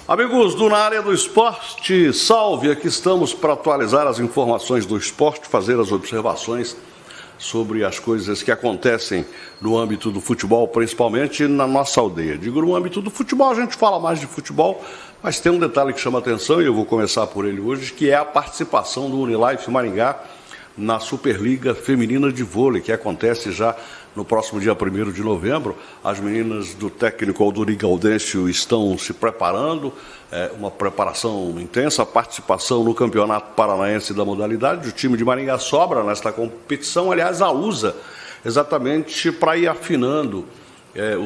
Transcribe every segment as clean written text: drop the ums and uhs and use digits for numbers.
Amigos do Na Área do Esporte, salve! Aqui estamos para atualizar as informações do esporte, fazer as observações sobre as coisas que acontecem no âmbito do futebol, principalmente na nossa aldeia. Digo, no âmbito do futebol, a gente fala mais de futebol, mas tem um detalhe que chama atenção, e eu vou começar por ele hoje, que é a participação do Unilife Maringá na Superliga Feminina de Vôlei, que acontece já no próximo dia 1º de novembro. As meninas do técnico Alduri Gaudêncio estão se preparando, uma preparação intensa, a participação no Campeonato Paranaense da modalidade. O time de Maringá sobra nesta competição, aliás, a usa exatamente para ir afinando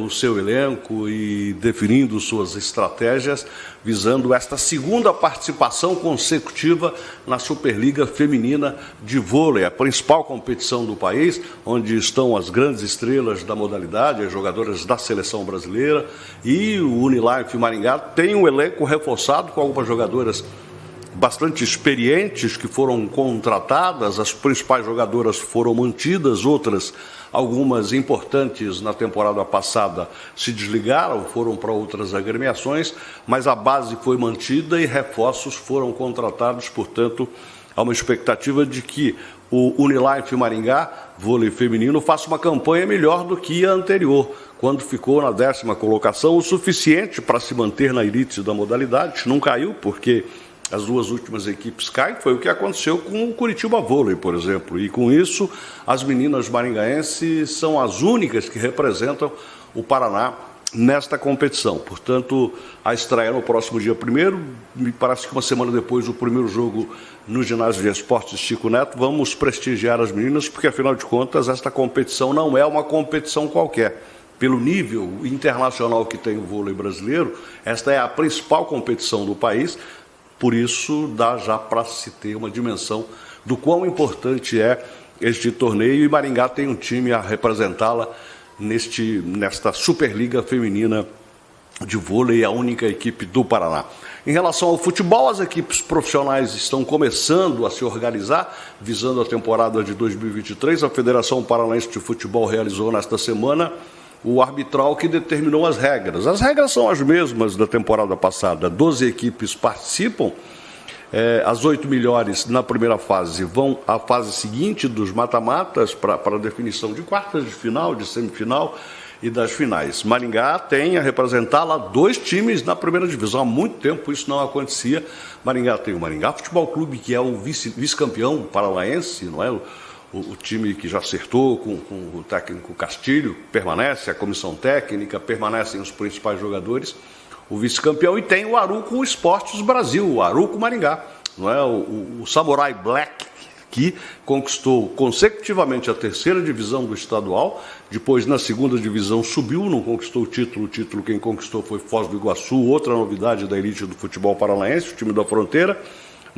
o seu elenco e definindo suas estratégias, visando esta segunda participação consecutiva na Superliga Feminina de Vôlei, a principal competição do país, onde estão as grandes estrelas da modalidade, as jogadoras da seleção brasileira, e o Unilife Maringá tem um elenco reforçado com algumas jogadoras bastante experientes que foram contratadas. As principais jogadoras foram mantidas, outras, algumas importantes na temporada passada, se desligaram, foram para outras agremiações, mas a base foi mantida e reforços foram contratados. Portanto, há uma expectativa de que o Unilife Maringá, vôlei feminino, faça uma campanha melhor do que a anterior, quando ficou na 10ª colocação, o suficiente para se manter na elite da modalidade. Não caiu, porque as duas últimas equipes caem, foi o que aconteceu com o Curitiba Vôlei, por exemplo. E com isso, as meninas maringaenses são as únicas que representam o Paraná nesta competição. Portanto, a estreia no próximo dia 1º, me parece que uma semana depois, o primeiro jogo no ginásio de esportes Chico Neto. Vamos prestigiar as meninas, porque afinal de contas, esta competição não é uma competição qualquer. Pelo nível internacional que tem o vôlei brasileiro, esta é a principal competição do país. Por isso, dá já para se ter uma dimensão do quão importante é este torneio, e Maringá tem um time a representá-la nesta Superliga Feminina de Vôlei, a única equipe do Paraná. Em relação ao futebol, as equipes profissionais estão começando a se organizar, visando a temporada de 2023. A Federação Paranaense de Futebol realizou nesta semana o arbitral que determinou as regras. As regras são as mesmas da temporada passada. 12 equipes participam. As 8 melhores na primeira fase vão à fase seguinte dos mata-matas para a definição de quartas de final, de semifinal e das finais. Maringá tem a representá-la 2 times na primeira divisão. Há muito tempo isso não acontecia. Maringá tem o Maringá Futebol Clube, que é o vice-campeão paranaense, não é? O time que já acertou com o técnico Castilho permanece, a comissão técnica, permanecem os principais jogadores, o vice-campeão, e tem o Aruco Esportes Brasil, o Aruco Maringá, não é? O Samurai Black, que conquistou consecutivamente a 3ª divisão do estadual, depois na 2ª divisão subiu, não conquistou o título quem conquistou foi Foz do Iguaçu, outra novidade da elite do futebol paranaense, o time da Fronteira.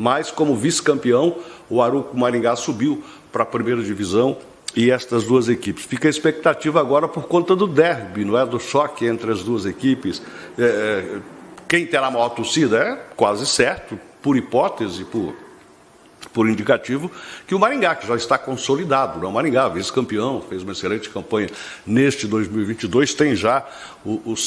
Mas, como vice-campeão, o Aruco Maringá subiu para a 1ª divisão, e estas 2 equipes. Fica a expectativa agora por conta do derby, não é? Do choque entre as 2 equipes. Quem terá maior torcida? É quase certo, por hipótese, por indicativo, que o Maringá, que já está consolidado. O Maringá, vice-campeão, fez uma excelente campanha neste 2022, tem já o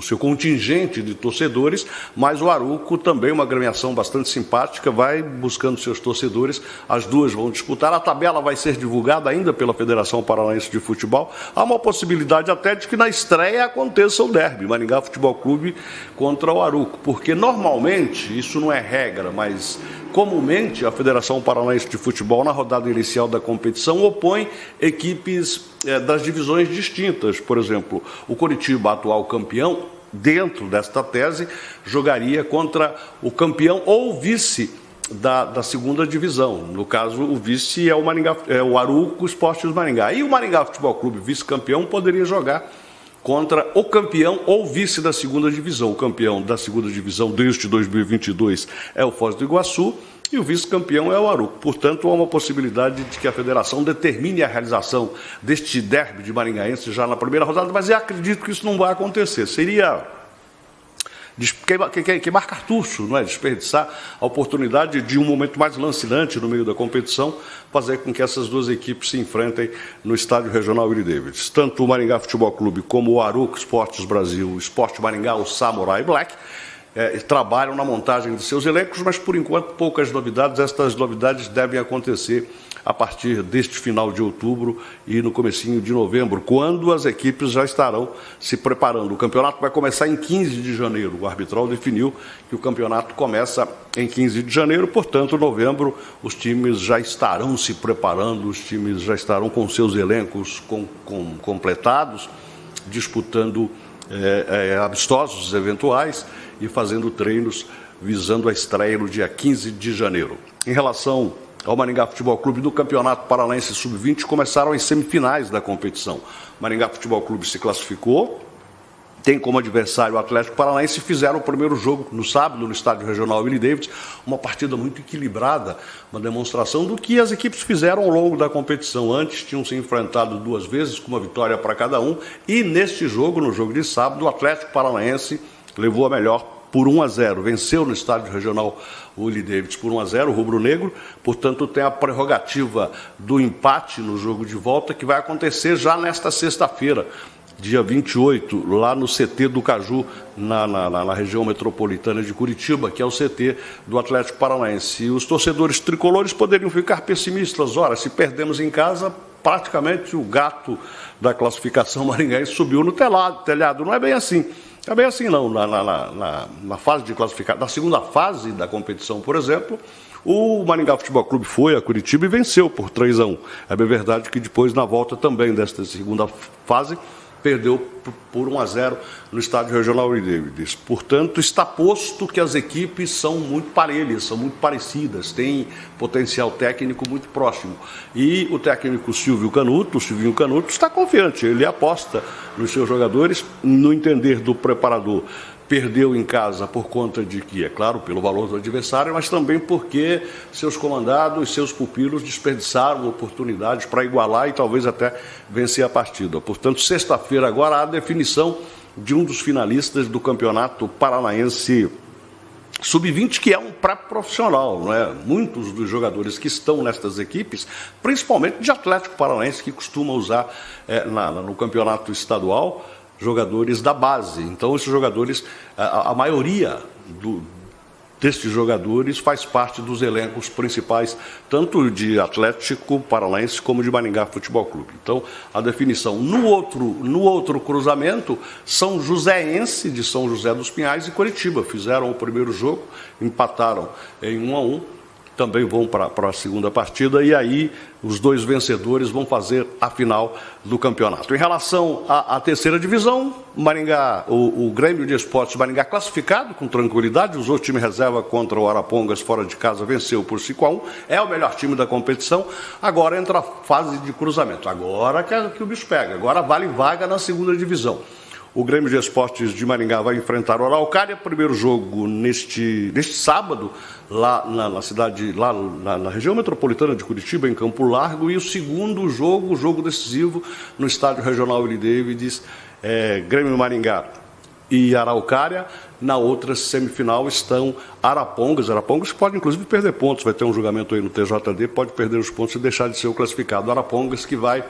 seu contingente de torcedores, mas o Aruco também, uma agremiação bastante simpática, vai buscando seus torcedores. As 2 vão disputar. A tabela vai ser divulgada ainda pela Federação Paranaense de Futebol. Há uma possibilidade até de que na estreia aconteça o derby, Maringá Futebol Clube contra o Aruco, porque normalmente, isso não é regra, mas comumente a Federação Paranaense de Futebol, na rodada inicial da competição, opõe equipes das divisões distintas. Por exemplo, o Curitiba, atual campeão, dentro desta tese, jogaria contra o campeão ou vice da 2ª divisão. No caso, o vice é o Aruco Esportes Maringá. E o Maringá Futebol Clube, vice-campeão, poderia jogar contra o campeão ou vice da 2ª divisão. O campeão da 2ª divisão deste 2022 é o Foz do Iguaçu e o vice-campeão é o Aruco. Portanto, há uma possibilidade de que a federação determine a realização deste derby de maringaense já na primeira rodada, mas eu acredito que isso não vai acontecer. Seria queimar cartucho, não é? Desperdiçar a oportunidade de um momento mais lancinante no meio da competição, fazer com que essas duas equipes se enfrentem no Estádio Regional Willie Davids. Tanto o Maringá Futebol Clube como o Aruco Esportes Brasil, o Sport Maringá, o Samurai Black, trabalham na montagem de seus elencos, mas por enquanto poucas novidades. Estas novidades devem acontecer a partir deste final de outubro e no comecinho de novembro, quando as equipes já estarão se preparando. O campeonato vai começar em 15 de janeiro. O arbitral definiu que o campeonato começa em 15 de janeiro, portanto, em novembro, os times já estarão se preparando, os times já estarão com seus elencos completados, disputando amistosos eventuais e fazendo treinos visando a estreia no dia 15 de janeiro. Em relação ao Maringá Futebol Clube do Campeonato Paranaense Sub-20, começaram as semifinais da competição. O Maringá Futebol Clube se classificou, tem como adversário o Atlético Paranaense, e fizeram o primeiro jogo no sábado no Estádio Regional Willie Davids, uma partida muito equilibrada, uma demonstração do que as equipes fizeram ao longo da competição. Antes tinham se enfrentado 2 vezes, com uma vitória para cada um, e neste jogo, no jogo de sábado, o Atlético Paranaense levou a melhor por 1-0, venceu no Estádio Regional Willie Davids por 1-0, o rubro-negro, portanto tem a prerrogativa do empate no jogo de volta, que vai acontecer já nesta sexta-feira, dia 28, lá no CT do Caju, na região metropolitana de Curitiba, que é o CT do Atlético Paranaense. E os torcedores tricolores poderiam ficar pessimistas. Ora, se perdemos em casa, praticamente o gato da classificação maringaense subiu no telhado. Não é bem assim. É bem assim, não. Na fase de classificação, na segunda fase da competição, por exemplo, o Maringá Futebol Clube foi a Curitiba e venceu por 3-1. É bem verdade que depois, na volta também desta segunda fase, perdeu por 1-0 no Estádio Regional Willie Davids. Portanto, está posto que as equipes são muito parelhas, são muito parecidas, têm potencial técnico muito próximo. E o técnico Silvinho Canuto está confiante, ele aposta nos seus jogadores, no entender do preparador. Perdeu em casa por conta de que, é claro, pelo valor do adversário, mas também porque seus comandados, seus pupilos desperdiçaram oportunidades para igualar e talvez até vencer a partida. Portanto, sexta-feira agora há a definição de um dos finalistas do Campeonato Paranaense Sub-20, que é um pré-profissional, não é? Muitos dos jogadores que estão nestas equipes, principalmente de Atlético Paranaense, que costuma usar no campeonato estadual, jogadores da base. Então, esses jogadores, a maioria destes jogadores faz parte dos elencos principais, tanto de Atlético Paranaense como de Maringá Futebol Clube. Então, a definição no outro cruzamento, São Joséense, de São José dos Pinhais, e Curitiba. Fizeram o primeiro jogo, empataram em 1-1. Também vão para a segunda partida e aí os dois vencedores vão fazer a final do campeonato. Em relação à terceira divisão, Maringá, o Grêmio de Esportes Maringá classificado com tranquilidade, usou o time reserva contra o Arapongas fora de casa, venceu por 5-1, é o melhor time da competição. Agora entra a fase de cruzamento, agora que o bicho pega, agora vale vaga na segunda divisão. O Grêmio de Esportes de Maringá vai enfrentar o Araucária, primeiro jogo neste sábado, lá na cidade, lá na região metropolitana de Curitiba, em Campo Largo, e o segundo jogo, o jogo decisivo, no Estádio Regional Willie Davids, Grêmio Maringá e Araucária. Na outra semifinal estão Arapongas que pode inclusive perder pontos, vai ter um julgamento aí no TJD, pode perder os pontos e deixar de ser o classificado. Arapongas que vai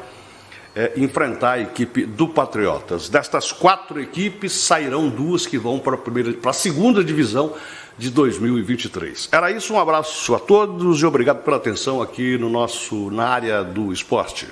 enfrentar a equipe do Patriotas. Destas 4 equipes, sairão 2 que vão para a segunda divisão de 2023. Era isso, um abraço a todos e obrigado pela atenção aqui na área do esporte.